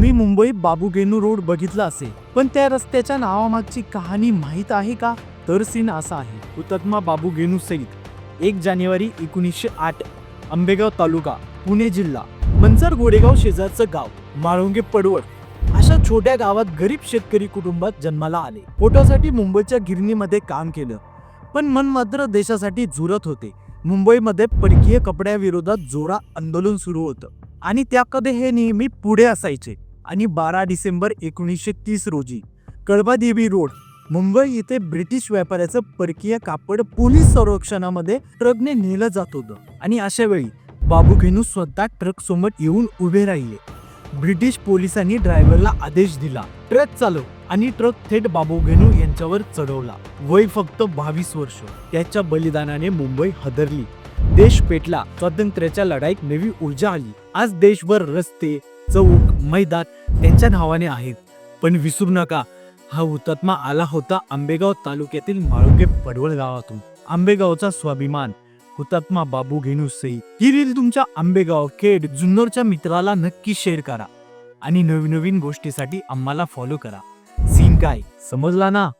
तुम्ही मुंबई बाबूगेनू रोड बघितला असेल, पण त्या रस्त्याच्या नावामागची कहाणी माहीत आहे का? तर सीन असा आहे. हुतात्मा बाबूगेनू सईद 1 जानेवारी 1908, आंबेगाव तालुका, पुणे जिल्हा. मंचर गोडेगाव शेजारचं गाव माळुंगे पडवळ अशा छोट्या गावात गरीब शेतकरी कुटुंबात जन्माला आले. पोटासाठी मुंबईच्या गिरणीमध्ये काम केलं, पण मन मात्र देशासाठी झुरत होते. मुंबईमध्ये परकीय कपड्याविरोधात जोरात आंदोलन सुरू होतं आणि त्याकडे हे नेहमी पुढे असायचे. आणि 12 डिसेंबर 1930 रोजी कळबादेवी रोड मुंबई येथे ब्रिटिश व्यापाऱ्याचं परकीय कापड पोलीस संरक्षणामध्ये ट्रकने नेलं जात होतं. आणि अशा वेळी बाबूगेनू स्वतः ट्रक समोर येऊन उभे राहिले. ब्रिटिश पोलिसांनी ड्रायव्हरला आदेश दिला, ट्रक चालव, आणि ट्रक थेट बाबूगेनू यांच्यावर चढवला. वय फक्त 22 वर्ष. त्याच्या बलिदानाने मुंबई हादरली, देश पेटला. स्वातंत्र्याच्या लढाईत नवी ऊर्जा आली. आज देशभर रस्ते, चौक, मैदान त्यांच्या नावाने आहेत. पण विसरू नका, हा हुतात्मा आला होता आंबेगाव तालुक्यातील माळुंगे पडवळ गावातून. आंबेगावचा स्वाभिमान, हुतात्मा बाबूगेनू सईद. ही रील तुमच्या आंबेगाव, खेड, जुन्नरच्या मित्राला नक्की शेअर करा आणि नवीन गोष्टीसाठी आम्हाला फॉलो करा. सीन काय समजला ना?